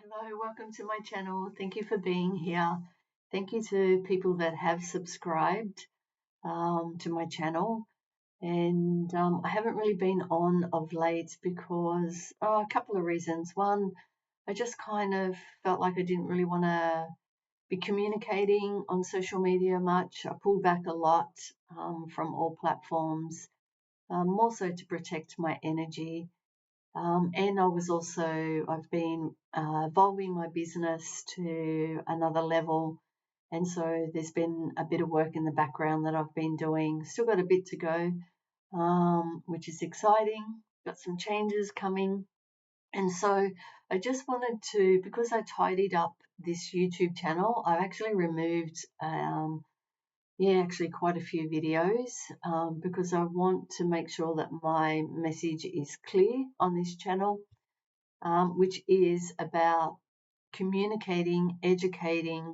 Hello, welcome to my channel. Thank you for being here. Thank you to people that have subscribed to my channel. And I haven't really been on of late because a couple of reasons. One, I just kind of felt like I didn't really want to be communicating on social media much. I pulled back a lot from all platforms, more so to protect my energy. And I've been evolving my business to another level. And so there's been a bit of work in the background that I've been doing. Still got a bit to go, which is exciting. Got some changes coming. And so I just wanted to, because I tidied up this YouTube channel, I've actually removed actually quite a few videos because I want to make sure that my message is clear on this channel, which is about communicating, educating,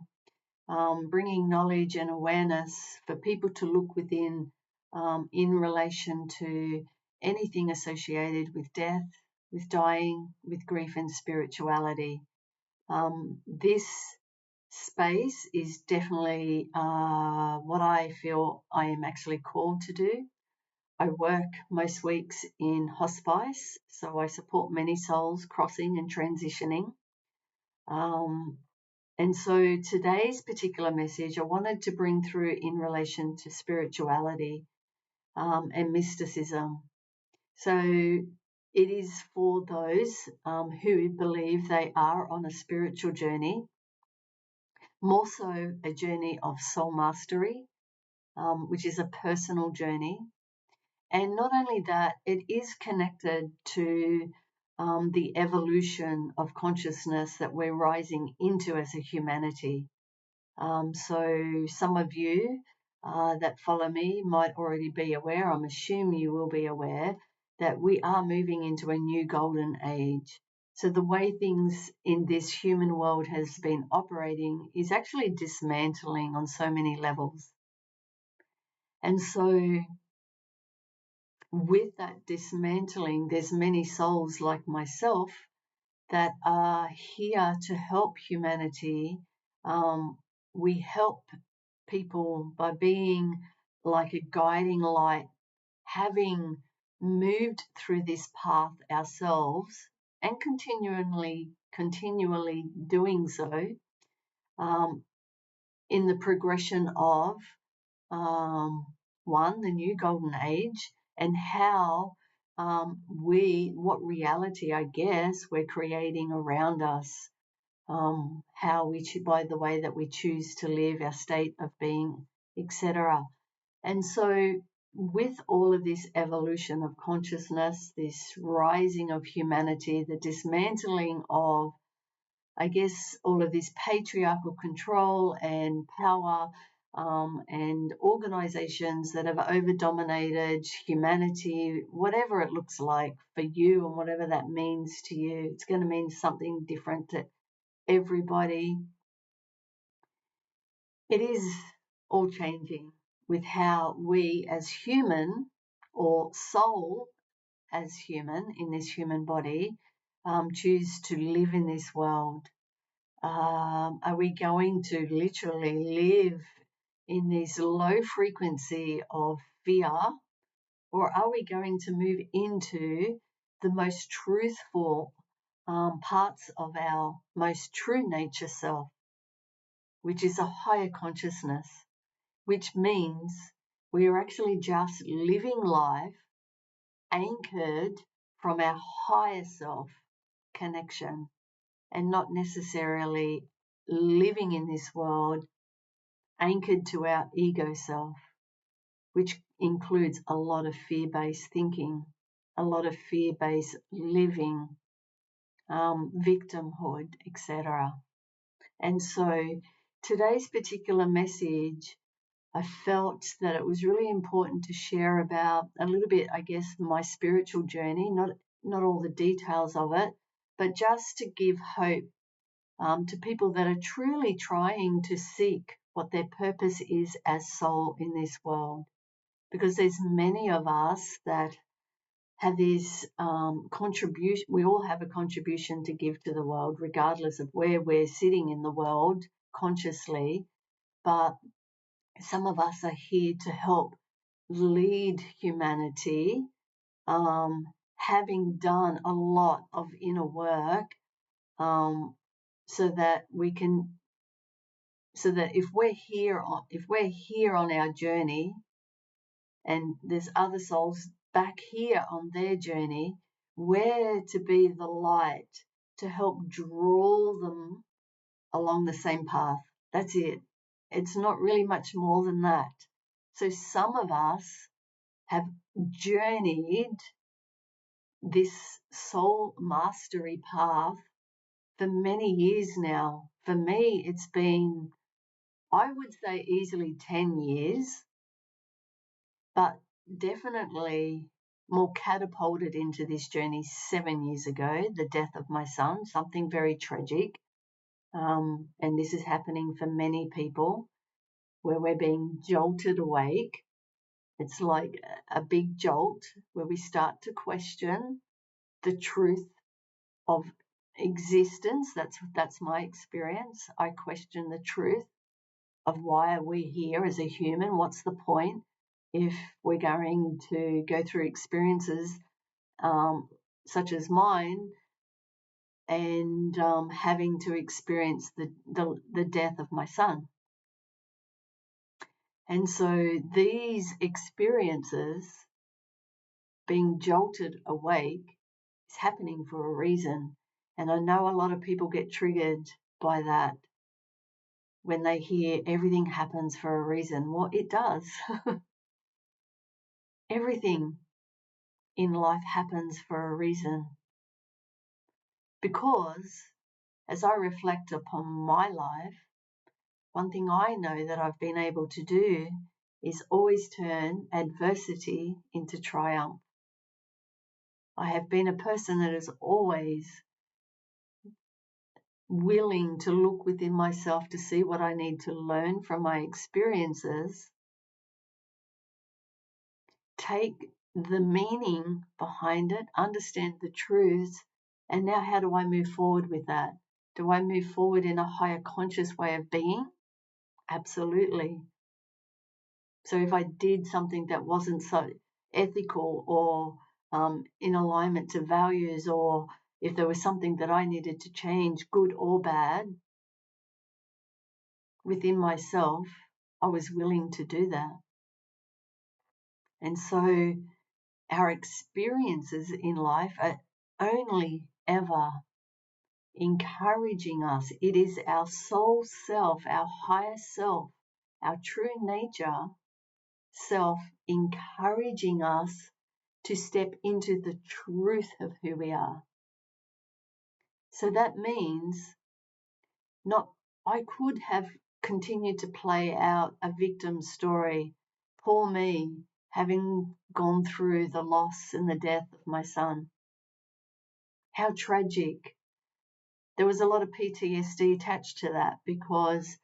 bringing knowledge and awareness for people to look within in relation to anything associated with death, with dying, with grief and spirituality. This space is definitely what I feel I am actually called to do. I work most weeks in hospice, so I support many souls crossing and transitioning. And so today's particular message I wanted to bring through in relation to spirituality and mysticism. So it is for those who believe they are on a spiritual journey, more so a journey of soul mastery, which is a personal journey. And not only that, it is connected to the evolution of consciousness that we're rising into as a humanity. So some of you that follow me might already be aware, I'm assuming you will be aware, that we are moving into a new golden age. So the way things in this human world has been operating is actually dismantling on so many levels. And so with that dismantling, there's many souls like myself that are here to help humanity. We help people by being like a guiding light, having moved through this path ourselves and continually doing so in the progression of the new golden age, and how what reality, I guess, we're creating around us, how by the way that we choose to live, our state of being, etc. And so with all of this evolution of consciousness, this rising of humanity, the dismantling of, I guess, all of this patriarchal control and power, and organizations that have over-dominated humanity, whatever it looks like for you and whatever that means to you, it's going to mean something different to everybody. It is all changing with how we as human, or soul as human in this human body, choose to live in this world. Are we going to literally live in this low frequency of fear, or are we going to move into the most truthful parts of our most true nature self, which is a higher consciousness, which means we are actually just living life anchored from our higher self connection, and not necessarily living in this world anchored to our ego self, which includes a lot of fear-based thinking, a lot of fear-based living, victimhood, etc. And so today's particular message, I felt that it was really important to share about a little bit, I guess, my spiritual journey, not all the details of it, but just to give hope to people that are truly trying to seek what their purpose is as soul in this world. Because there's many of us that have this contribution. We all have a contribution to give to the world, regardless of where we're sitting in the world consciously. But some of us are here to help lead humanity, having done a lot of inner work, so that we can, so that if we're here on our journey, and there's other souls back here on their journey, we're to be the light to help draw them along the same path. That's it. It's not really much more than that. So some of us have journeyed this soul mastery path for many years now. For me, it's been, I would say, easily 10 years, but definitely more catapulted into this journey 7 years ago, the death of my son, something very tragic. And this is happening for many people, where we're being jolted awake. It's like a big jolt where we start to question the truth of existence. That's my experience. I question the truth of why are we here as a human? What's the point if we're going to go through experiences such as mine, and having to experience the death of my son? And so these experiences, being jolted awake, is happening for a reason. And I know a lot of people get triggered by that when they hear everything happens for a reason. Well, it does. Everything in life happens for a reason. Because as I reflect upon my life, one thing I know that I've been able to do is always turn adversity into triumph. I have been a person that is always willing to look within myself to see what I need to learn from my experiences, take the meaning behind it, understand the truths, and now how do I move forward with that? Do I move forward in a higher conscious way of being? Absolutely. So if I did something that wasn't so ethical or in alignment to values, or if there was something that I needed to change, good or bad, within myself, I was willing to do that. And so our experiences in life are only ever encouraging us. It is our soul self, our higher self, our true nature self encouraging us to step into the truth of who we are. So that means I could have continued to play out a victim story, poor me, having gone through the loss and the death of my son. How tragic. There was a lot of PTSD attached to that, because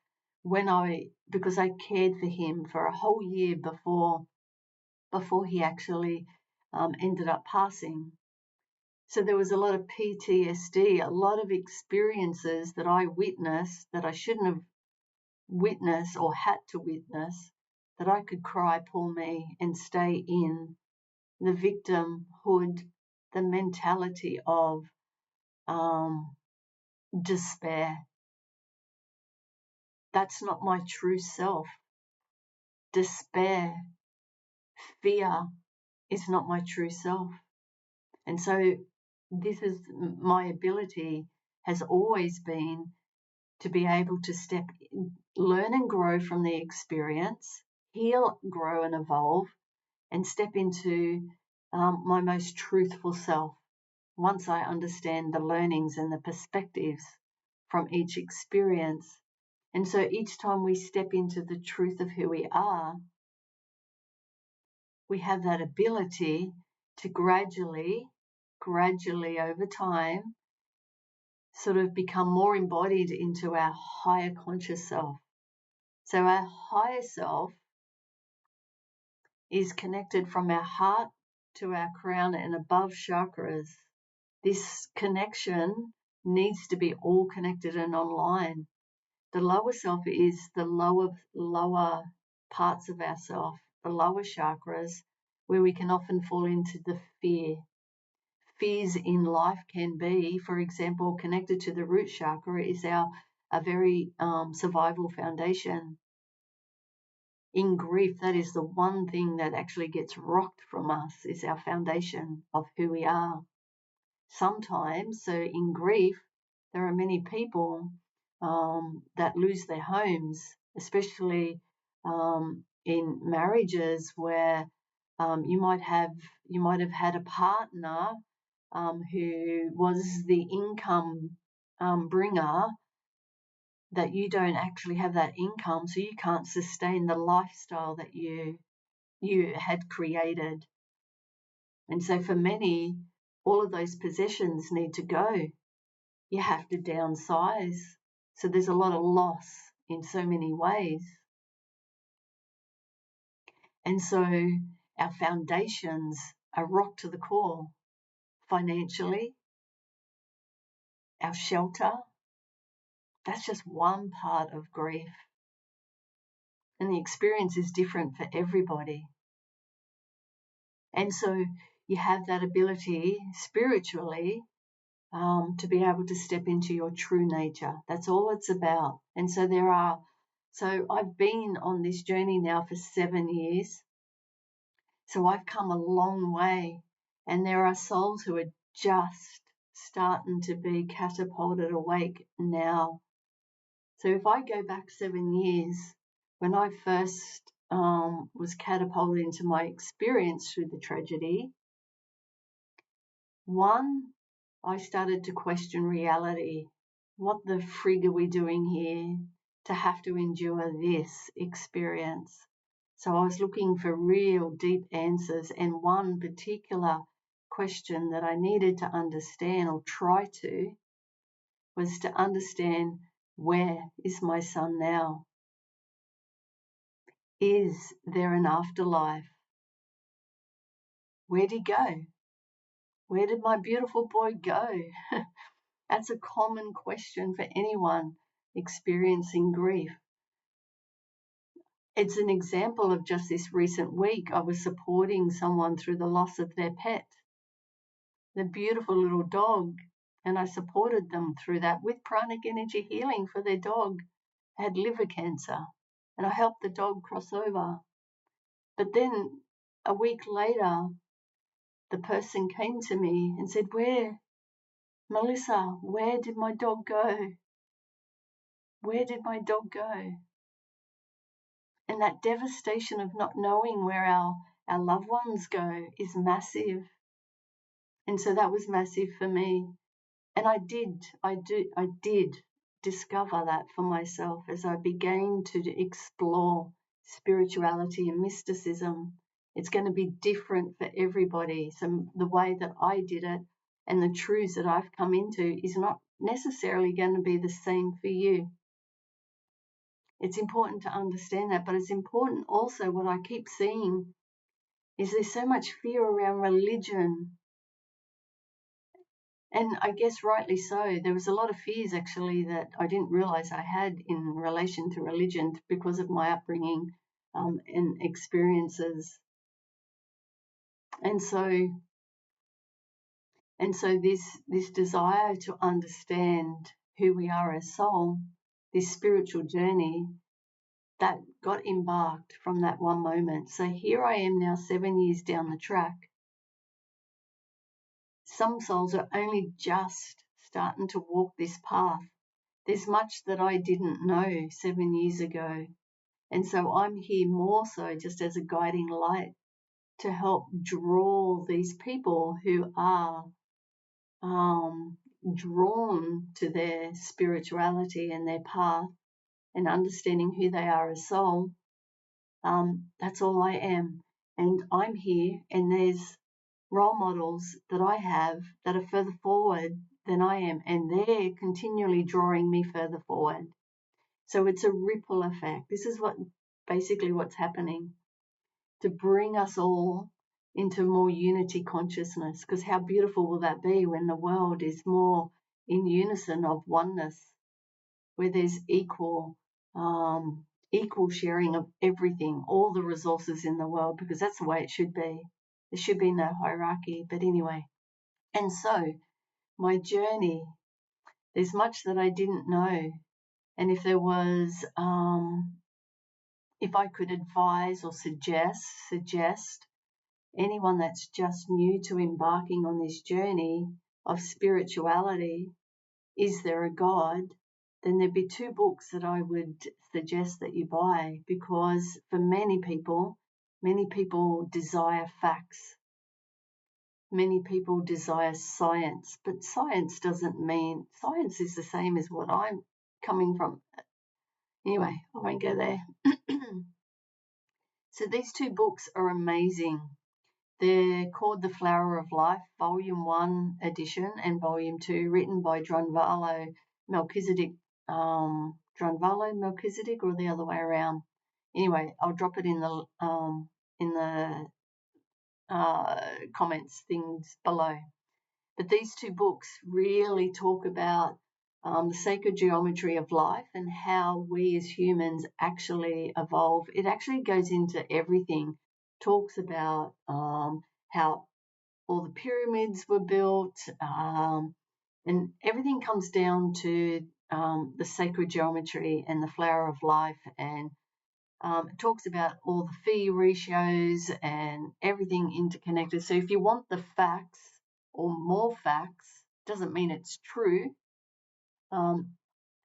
I cared for him for a whole year before he actually ended up passing. So there was a lot of PTSD, a lot of experiences that I witnessed that I shouldn't have witnessed or had to witness, that I could cry, poor me, and stay in the victimhood, the mentality of despair. That's not my true self. Despair, fear is not my true self. And so this is my ability, has always been to be able to step in, learn and grow from the experience, heal, grow and evolve, and step into my most truthful self once I understand the learnings and the perspectives from each experience. And so each time we step into the truth of who we are, we have that ability to gradually over time, sort of become more embodied into our higher conscious self. So our higher self is connected from our heart to our crown and above chakras. This connection needs to be all connected and online. The lower self is the lower parts of ourself, the lower chakras, where we can often fall into the fear. Fears in life can be, for example, connected to the root chakra is a very survival foundation. In grief, that is the one thing that actually gets rocked from us, is our foundation of who we are. Sometimes, so in grief, there are many people that lose their homes, especially in marriages where you might have had a partner who was the income bringer, that you don't actually have that income, so you can't sustain the lifestyle that you had created. And so for many, all of those possessions need to go. You have to downsize. So there's a lot of loss in so many ways. And so our foundations are rocked to the core. Financially, our shelter, that's just one part of grief. And the experience is different for everybody. And so you have that ability spiritually to be able to step into your true nature. That's all it's about. And so I've been on this journey now for 7 years. So I've come a long way. And there are souls who are just starting to be catapulted awake now. So if I go back 7 years, when I first was catapulted into my experience through the tragedy, one, I started to question reality. What the frig are we doing here to have to endure this experience? So I was looking for real deep answers, and one particular question that I needed to understand, or try to, was to understand, where is my son now? Is there an afterlife? Where'd he go? Where did my beautiful boy go? That's a common question for anyone experiencing grief. It's an example of just this recent week. I was supporting someone through the loss of their pet, the beautiful little dog, and I supported them through that with pranic energy healing for their dog. Had liver cancer, and I helped the dog cross over. But then a week later, the person came to me and said, Melissa, where did my dog go? Where did my dog go? And that devastation of not knowing where our loved ones go is massive. And so that was massive for me. And I did discover that for myself as I began to explore spirituality and mysticism. It's going to be different for everybody. So the way that I did it and the truths that I've come into is not necessarily going to be the same for you. It's important to understand that, but it's important also, what I keep seeing is there's so much fear around religion. And I guess rightly so. There was a lot of fears actually that I didn't realize I had in relation to religion because of my upbringing and experiences. And so this desire to understand who we are as soul, this spiritual journey, that got embarked from that one moment. So here I am now 7 years down the track. Some souls are only just starting to walk this path. There's much that I didn't know 7 years ago. And so I'm here more so just as a guiding light to help draw these people who are drawn to their spirituality and their path and understanding who they are as soul. That's all I am. And I'm here, and there's role models that I have that are further forward than I am, and they're continually drawing me further forward. So it's a ripple effect. This is what's happening to bring us all into more unity consciousness, because how beautiful will that be when the world is more in unison of oneness, where there's equal sharing of everything, all the resources in the world, because that's the way it should be. There should be no hierarchy. But anyway, and so my journey, there's much that I didn't know. And if there was, if I could advise or suggest anyone that's just new to embarking on this journey of spirituality, is there a God? Then there'd be two books that I would suggest that you buy, because for many people desire facts. Many people desire science, but science doesn't mean, science is the same as what I'm coming from. Anyway, I won't go there. So these two books are amazing. They're called The Flower of Life, Volume 1 edition and Volume 2, written by Drunvalo Melchizedek. Drunvalo Melchizedek, or the other way around. Anyway, I'll drop it in the comments things below. But these two books really talk about the sacred geometry of life and how we as humans actually evolve. It actually goes into everything, talks about how all the pyramids were built, and everything comes down to the sacred geometry and the flower of life, and it talks about all the fee ratios and everything interconnected. So if you want the facts or more facts, doesn't mean it's true.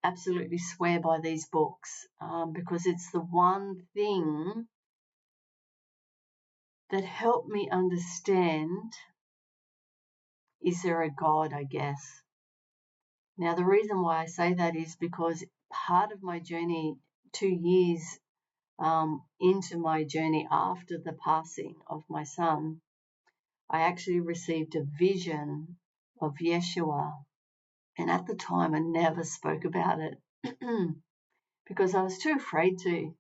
Absolutely swear by these books, because it's the one thing that helped me understand, is there a God, I guess. Now, the reason why I say that is because part of my journey, 2 years into my journey after the passing of my son, I actually received a vision of Yeshua. And at the time, I never spoke about it because I was too afraid to.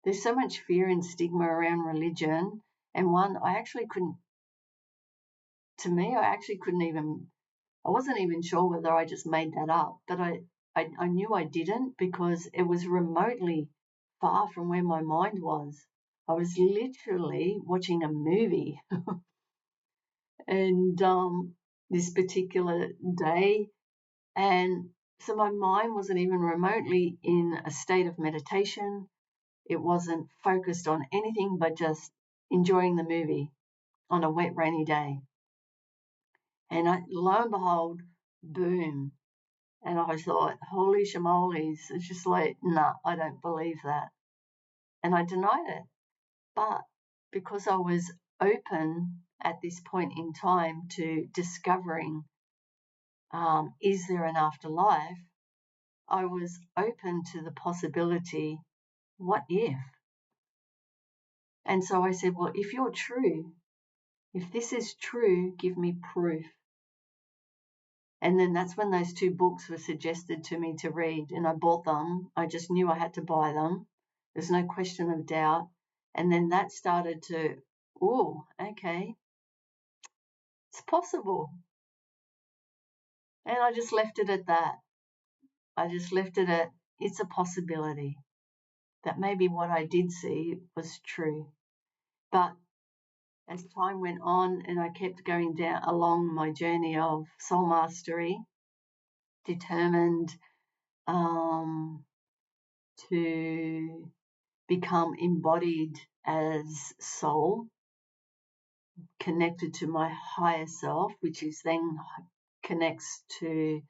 There's so much fear and stigma around religion. And one, I wasn't even sure whether I just made that up, but I knew I didn't, because it was remotely far from where my mind was. I was literally watching a movie. And this particular day, and so my mind wasn't even remotely in a state of meditation. It wasn't focused on anything but just enjoying the movie on a wet, rainy day. And lo and behold, boom. And I thought, holy shamoles. It's just like, nah, I don't believe that. And I denied it. But because I was open at this point in time to discovering, is there an afterlife, I was open to the possibility, what if? And so I said, well, if you're true, if this is true, give me proof. And then that's when those two books were suggested to me to read, and I bought them. I just knew I had to buy them. There's no question of doubt. And then that started to, oh, okay, it's possible. And I just left it at that. I just left it at, it's a possibility that maybe what I did see was true. But as time went on and I kept going down along my journey of soul mastery, determined to become embodied as soul, connected to my higher self, which is then connects to,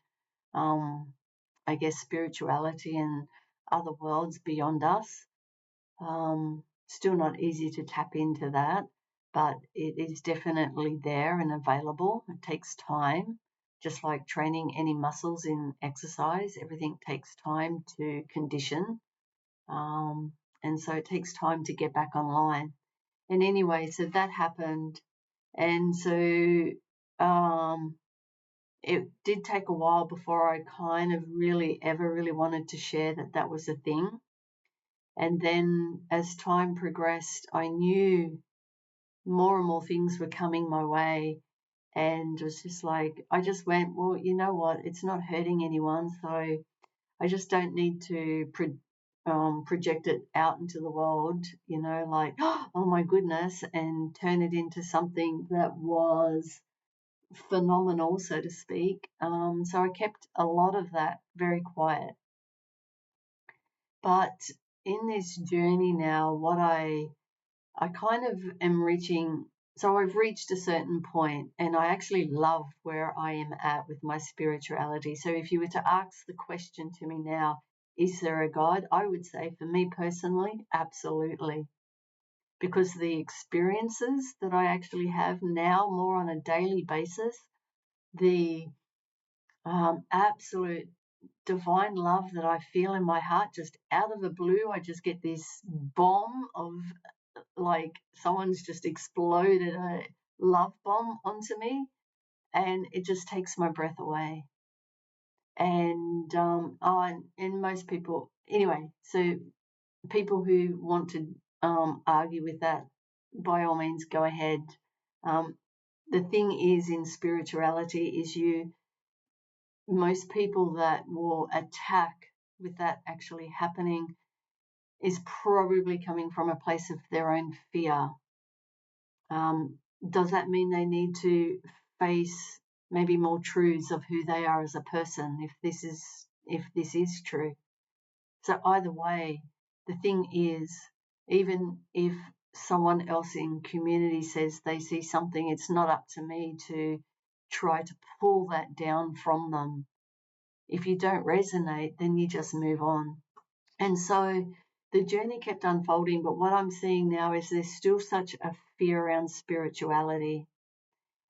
I guess, spirituality and other worlds beyond us. Still not easy to tap into that, but it is definitely there and available. It takes time, just like training any muscles in exercise. Everything takes time to condition. And so it takes time to get back online. And anyway, so that happened. And so it did take a while before I kind of really wanted to share that that was a thing. And then as time progressed, I knew more and more things were coming my way, and it was just like, I just went, well, you know what? It's not hurting anyone, so I just don't need to project it out into the world, like, oh my goodness, and turn it into something that was phenomenal, so to speak. So I kept a lot of that very quiet. But in this journey now, what I kind of am reaching, so I've reached a certain point, and I actually love where I am at with my spirituality. So if you were to ask the question to me now, is there a God? I would say, for me personally, absolutely. Because the experiences that I actually have now more on a daily basis, the absolute divine love that I feel in my heart, just out of the blue, I just get this bomb of, like, someone's just exploded a love bomb onto me, and it just takes my breath away. And and most people, anyway, so people who want to argue with that, by all means, go ahead. The thing is, in spirituality, is most people that will attack with that actually happening is probably coming from a place of their own fear. Does that mean they need to face maybe more truths of who they are as a person, if this is true? So either way, the thing is, even if someone else in community says they see something, it's not up to me to try to pull that down from them. If you don't resonate, then you just move on. And so the journey kept unfolding, but what I'm seeing now is there's still such a fear around spirituality.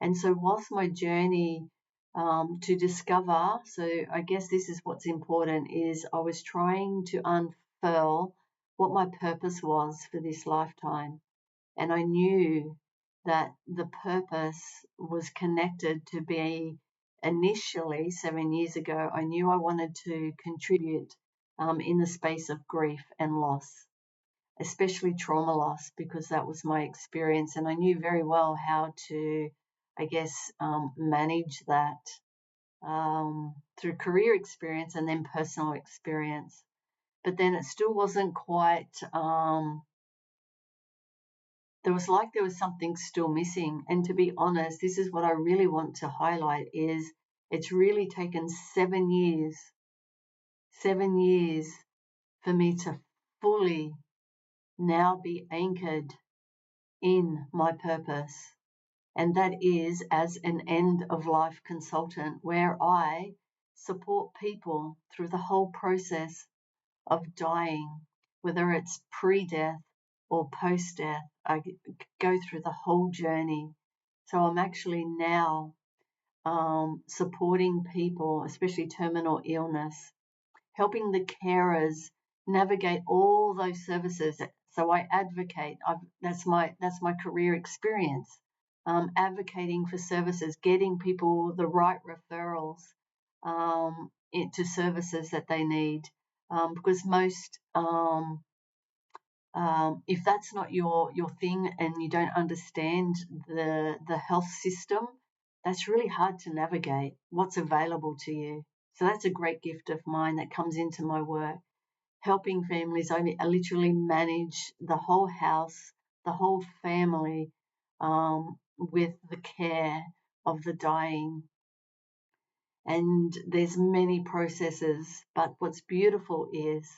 And so whilst my journey to discover, so I guess this is what's important, is I was trying to unfurl what my purpose was for this lifetime. And I knew that the purpose was connected to be, initially 7 years ago, I knew I wanted to contribute in the space of grief and loss, especially trauma loss, because that was my experience. And I knew very well how to, I guess, manage that through career experience and then personal experience. But then it still wasn't quite, there was something still missing. And to be honest, this is what I really want to highlight, is it's really taken 7 years for me to fully now be anchored in my purpose. And that is as an end of life consultant, where I support people through the whole process of dying, whether it's pre-death or post-death. I go through the whole journey. So I'm actually now supporting people, especially terminal illness, helping the carers navigate all those services. So I advocate. That's my career experience. Advocating for services, getting people the right referrals into services that they need, because most, if that's not your thing and you don't understand the health system, that's really hard to navigate what's available to you. So that's a great gift of mine that comes into my work, helping families. I literally manage the whole house, the whole family, with the care of the dying. And there's many processes, but what's beautiful is,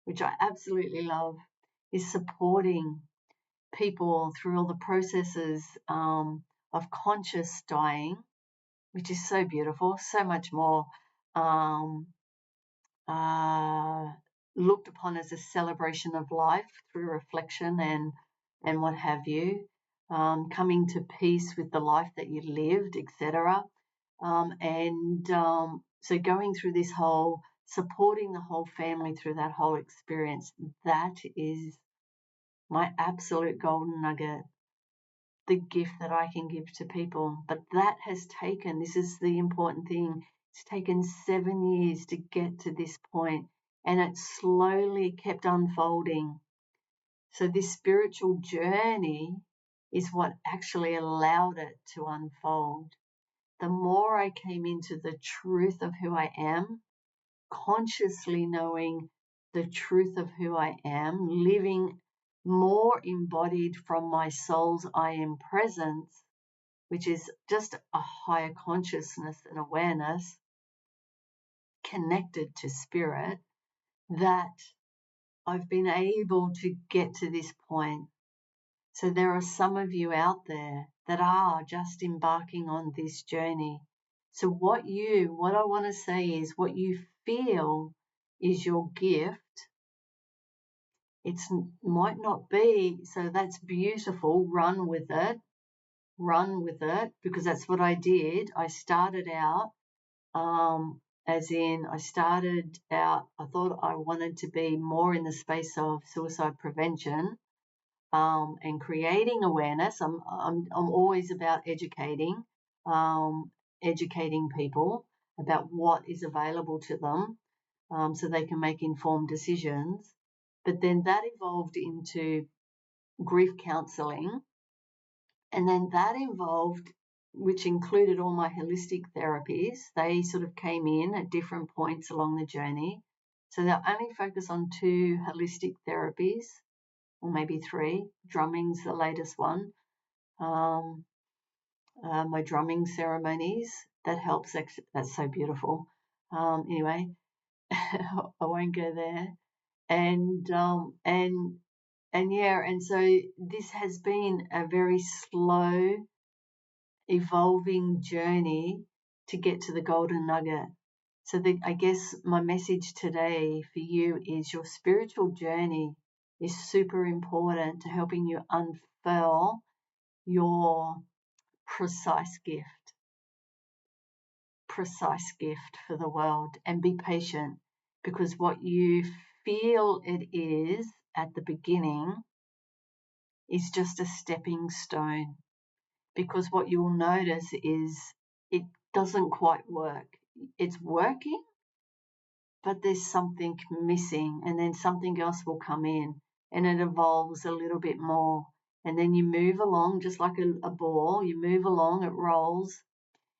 which I absolutely love, is supporting people through all the processes of conscious dying, which is so beautiful, so much more uh, looked upon as a celebration of life through reflection and what have you, coming to peace with the life that you lived, etc. So going through this whole, supporting the whole family through that whole experience, that is my absolute golden nugget, the gift that I can give to people. But that has taken, this is the important thing, it's taken 7 years to get to this point, and it slowly kept unfolding. So this spiritual journey is what actually allowed it to unfold. The more I came into the truth of who I am, consciously knowing the truth of who I am, living more embodied from my soul's I am presence, which is just a higher consciousness and awareness connected to spirit, that I've been able to get to this point. So there are some of you out there that are just embarking on this journey. So what I want to say is, what you feel is your gift, it might not be, so that's beautiful. Run with it, because that's what I did. I started out, I thought I wanted to be more in the space of suicide prevention, and creating awareness. I'm always about educating people about what is available to them, so they can make informed decisions. But then that evolved into grief counselling, and then that involved, which included all my holistic therapies. They sort of came in at different points along the journey. So they'll only focus on 2 holistic therapies, or maybe 3. Drumming's the latest one. My drumming ceremonies, that helps. That's so beautiful. Anyway, I won't go there. And so this has been a very slow, evolving journey to get to the golden nugget. So I guess my message today for you is, your spiritual journey is super important to helping you unfurl your precise gift for the world. And be patient, because what you feel it is at the beginning is just a stepping stone. Because what you'll notice is it doesn't quite work. It's working, but there's something missing, and then something else will come in, and it evolves a little bit more. And then you move along just like a ball. You move along, it rolls,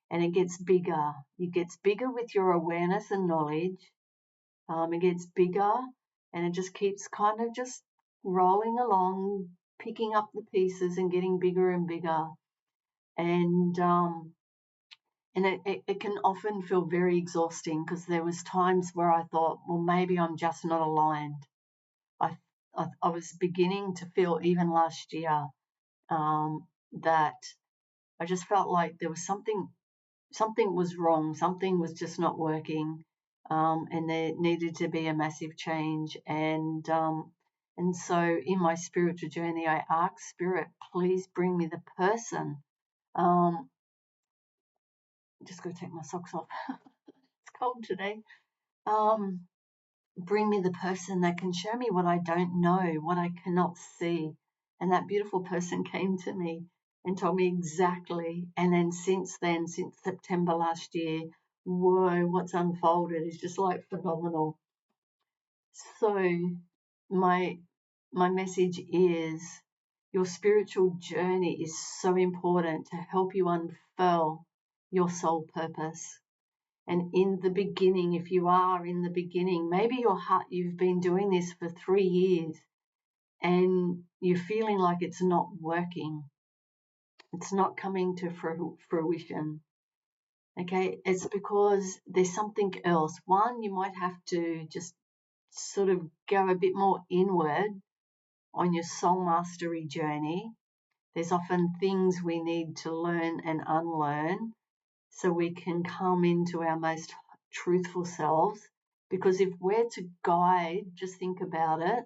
and it gets bigger. It gets bigger with your awareness and knowledge. It gets bigger, and it just keeps kind of just rolling along, picking up the pieces and getting bigger and bigger. And it can often feel very exhausting, because there was times where I thought, well, maybe I'm just not aligned. I was beginning to feel, even last year, that I just felt like there was something was wrong, something was just not working, and there needed to be a massive change. And so in my spiritual journey, I asked Spirit, please bring me the person. Just got to take my socks off. It's cold today. Bring me the person that can show me what I don't know, what I cannot see. And that beautiful person came to me and told me exactly. And then, since September last year, whoa, what's unfolded is just like phenomenal. So my message is, your spiritual journey is so important to help you unfurl your soul purpose. And in the beginning, if you are in the beginning, maybe you've been doing this for 3 years and you're feeling like it's not working. It's not coming to fruition. Okay, it's because there's something else. One, you might have to just sort of go a bit more inward on your soul mastery journey. There's often things we need to learn and unlearn so we can come into our most truthful selves. Because if we're to guide, just think about it,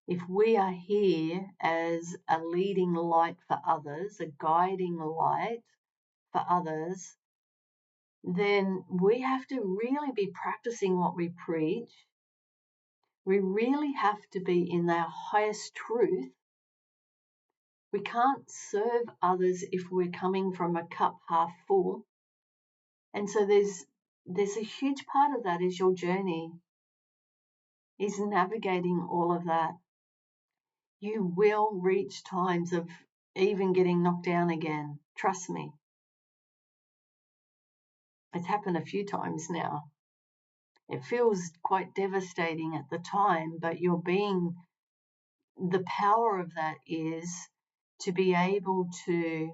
if we are here as a leading light for others, a guiding light for others, then we have to really be practicing what we preach. We really have to be in our highest truth. We can't serve others if we're coming from a cup half full. And so there's a huge part of that is your journey, is navigating all of that. You will reach times of even getting knocked down again. Trust me. It's happened a few times now. It feels quite devastating at the time, but the power of that is to be able to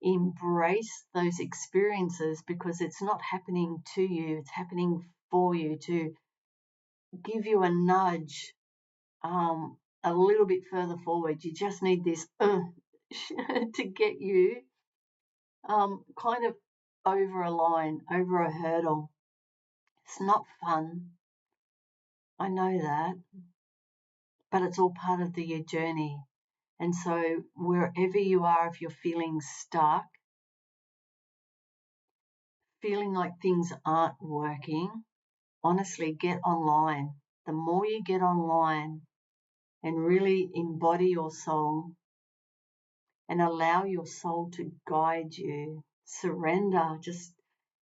embrace those experiences, because it's not happening to you, it's happening for you, to give you a nudge a little bit further forward. You just need this to get you kind of over a line, over a hurdle. It's not fun. I know that, but it's all part of the journey. And so wherever you are, if you're feeling stuck, feeling like things aren't working, honestly, get online. The more you get online and really embody your soul and allow your soul to guide you, surrender,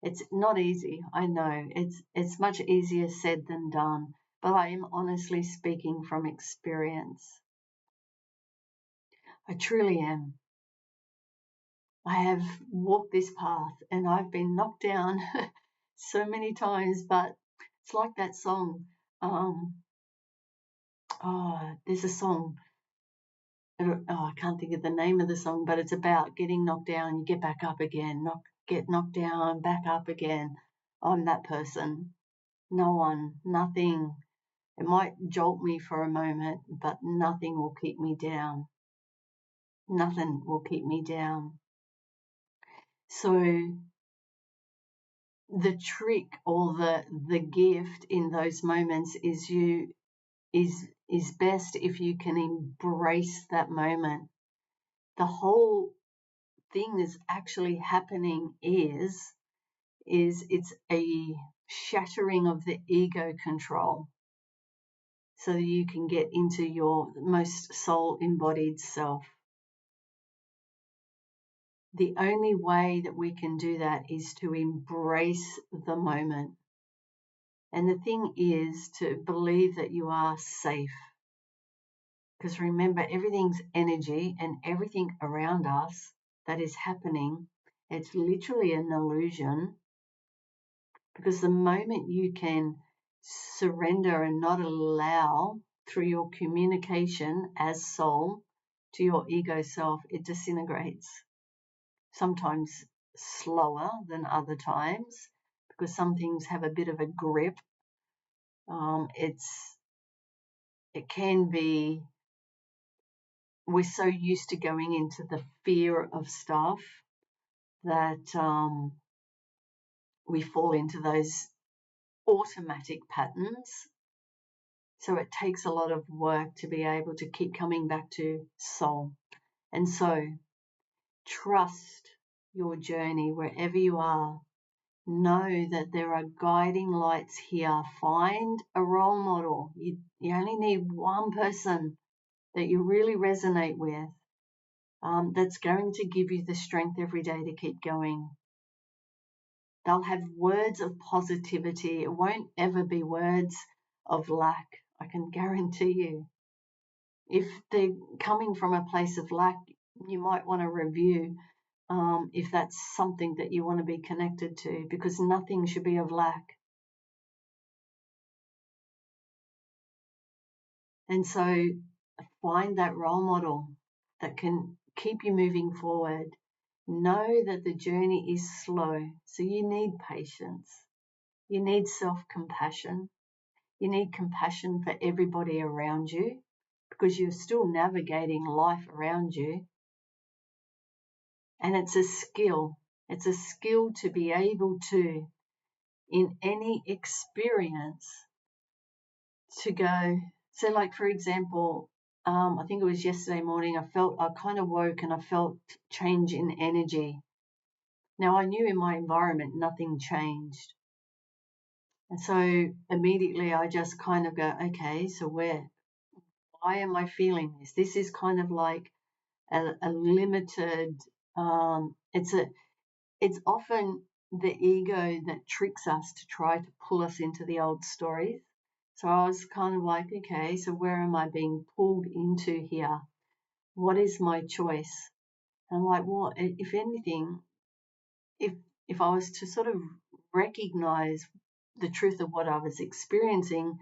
it's not easy. I know it's much easier said than done, but I am honestly speaking from experience. I truly am. I have walked this path and I've been knocked down so many times, but it's like that song. There's a song. I can't think of the name of the song, but it's about getting knocked down, you get back up again, get knocked down, back up again. I'm that person. No one, nothing. It might jolt me for a moment, but nothing will keep me down. Nothing will keep me down. So the trick or the gift in those moments is best if you can embrace that moment. The whole thing that's actually happening is it's a shattering of the ego control, so that you can get into your most soul embodied self. The only way that we can do that is to embrace the moment. And the thing is to believe that you are safe. Because remember, everything's energy, and everything around us that is happening, it's literally an illusion. Because the moment you can surrender and not allow through your communication as soul to your ego self, it disintegrates. Sometimes slower than other times, because some things have a bit of a grip. It can be, we're so used to going into the fear of stuff that we fall into those automatic patterns. So it takes a lot of work to be able to keep coming back to soul. And so trust your journey wherever you are. Know that there are guiding lights here. Find a role model. You only need one person that you really resonate with, that's going to give you the strength every day to keep going. They'll have words of positivity. It won't ever be words of lack, I can guarantee you. If they're coming from a place of lack, you might want to review if that's something that you want to be connected to, because nothing should be of lack. And so find that role model that can keep you moving forward. Know that the journey is slow, so you need patience. You need self-compassion. You need compassion for everybody around you, because you're still navigating life around you. And it's a skill. It's a skill to be able to, in any experience, to go. So, like, for example, I think it was yesterday morning, I kind of woke and I felt change in energy. Now, I knew in my environment nothing changed. And so immediately I just kind of go, okay, so why am I feeling this? This is kind of like a limited, it's often the ego that tricks us to try to pull us into the old stories. So I was kind of like, okay, so where am I being pulled into here? What is my choice? And I'm like, well, if anything, if if I was to sort of recognize the truth of what I was experiencing,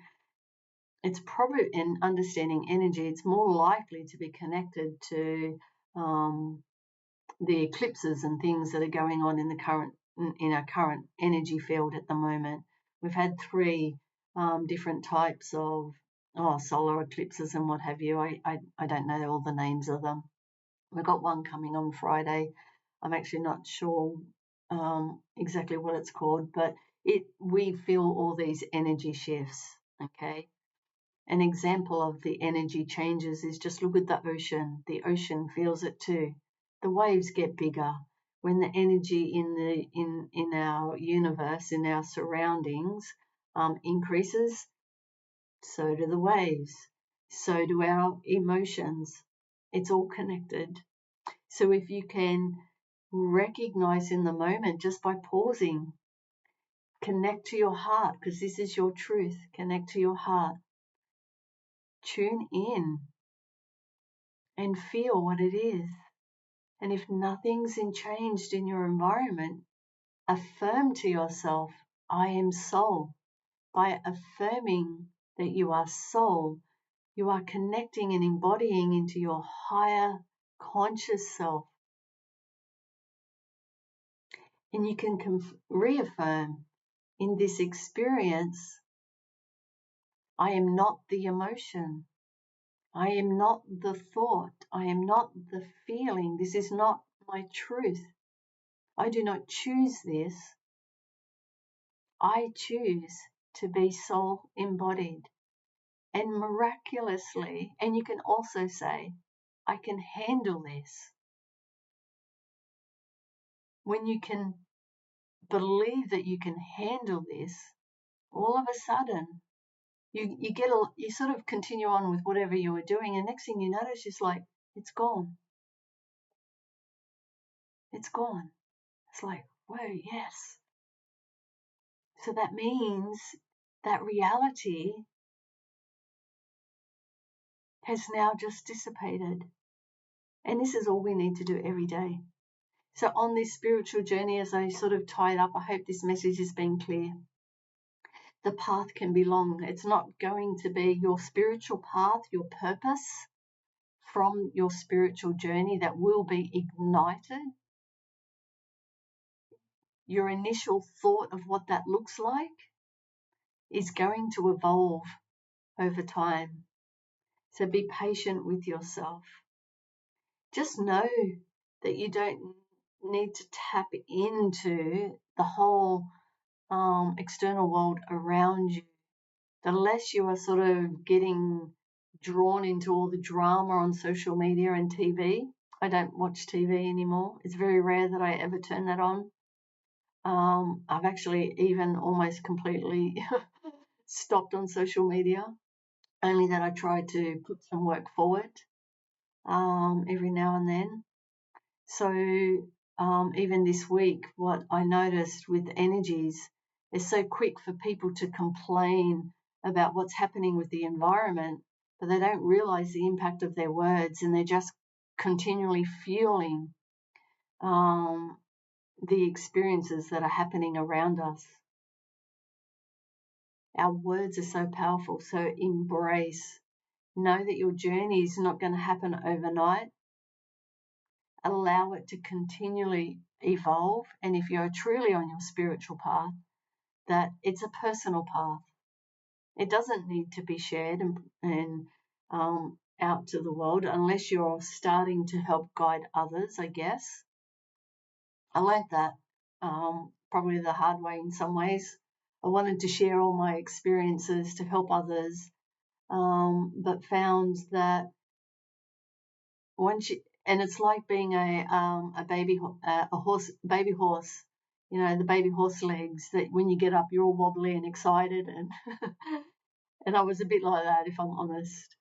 it's probably in understanding energy, it's more likely to be connected to the eclipses and things that are going on in our current energy field at the moment. We've had three different types of solar eclipses and what have you. I don't know all the names of them. We've got one coming on Friday. I'm actually not sure exactly what it's called, but we feel all these energy shifts. Okay. An example of the energy changes is just look at the ocean. The ocean feels it too. The waves get bigger. When the energy in our universe, in our surroundings, increases, so do the waves. So do our emotions. It's all connected. So if you can recognize in the moment just by pausing, connect to your heart, because this is your truth. Connect to your heart. Tune in and feel what it is. And if nothing's changed in your environment, affirm to yourself, I am soul. By affirming that you are soul, you are connecting and embodying into your higher conscious self. And you can reaffirm in this experience, I am not the emotion. I am not the thought. I am not the feeling. This is not my truth. I do not choose this. I choose to be soul embodied. And miraculously, and you can also say, I can handle this. When you can believe that you can handle this, all of a sudden, you sort of continue on with whatever you were doing, and next thing you notice is like, it's gone. It's gone. It's like, whoa, yes. So that means that reality has now just dissipated. And this is all we need to do every day. So on this spiritual journey, as I sort of tie it up, I hope this message has been clear. The path can be long. It's not going to be your spiritual path, your purpose from your spiritual journey that will be ignited. Your initial thought of what that looks like is going to evolve over time. So be patient with yourself. Just know that you don't need to tap into the whole external world around you. The less you are sort of getting drawn into all the drama on social media and TV. I don't watch TV anymore. It's very rare that I ever turn that on. I've actually even almost completely stopped on social media, only that I try to put some work forward every now and then. So even this week, what I noticed with energies is so quick for people to complain about what's happening with the environment, but they don't realize the impact of their words, and they're just continually fueling the experiences that are happening around us. Our words are so powerful, so embrace. Know that your journey is not going to happen overnight. Allow it to continually evolve. And if you're truly on your spiritual path, that it's a personal path. It doesn't need to be shared and out to the world unless you're starting to help guide others, I guess. I learned that probably the hard way in some ways. I wanted to share all my experiences to help others, but found that once you, and it's like being a baby horse, you know, the baby horse legs that when you get up you're all wobbly and excited, and and I was a bit like that, if I'm honest.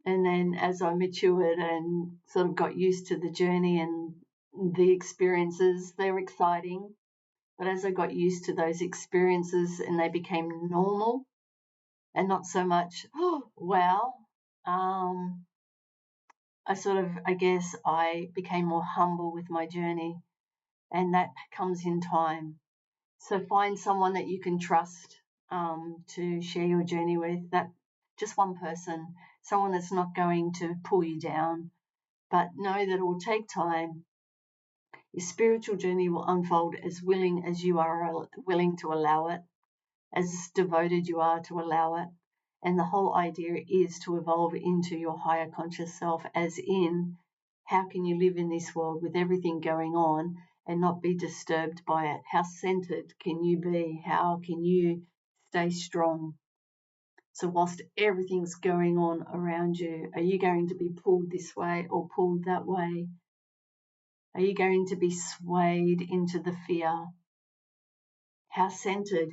And then as I matured and sort of got used to the journey and the experiences, they were exciting. But as I got used to those experiences and they became normal, and not so much, oh, wow. I guess I became more humble with my journey, and that comes in time. So find someone that you can trust to share your journey with, that just one person, someone that's not going to pull you down, but know that it will take time. Your spiritual journey will unfold as willing as you are willing to allow it, as devoted you are to allow it. And the whole idea is to evolve into your higher conscious self, as in, how can you live in this world with everything going on and not be disturbed by it? How centered can you be? How can you stay strong? So whilst everything's going on around you, are you going to be pulled this way or pulled that way? Are you going to be swayed into the fear? How centered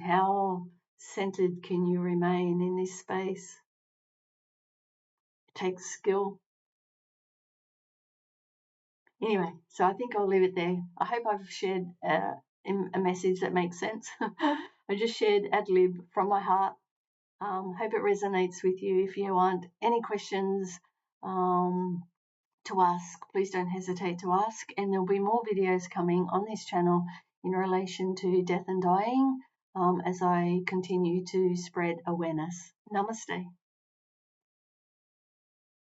can you remain in this space? It takes skill. Anyway, so I think I'll leave it there. I hope I've shared a message that makes sense. I just shared ad lib from my heart. Hope it resonates with you. If you want any questions to ask, please don't hesitate to ask. And there'll be more videos coming on this channel in relation to death and dying as I continue to spread awareness. Namaste.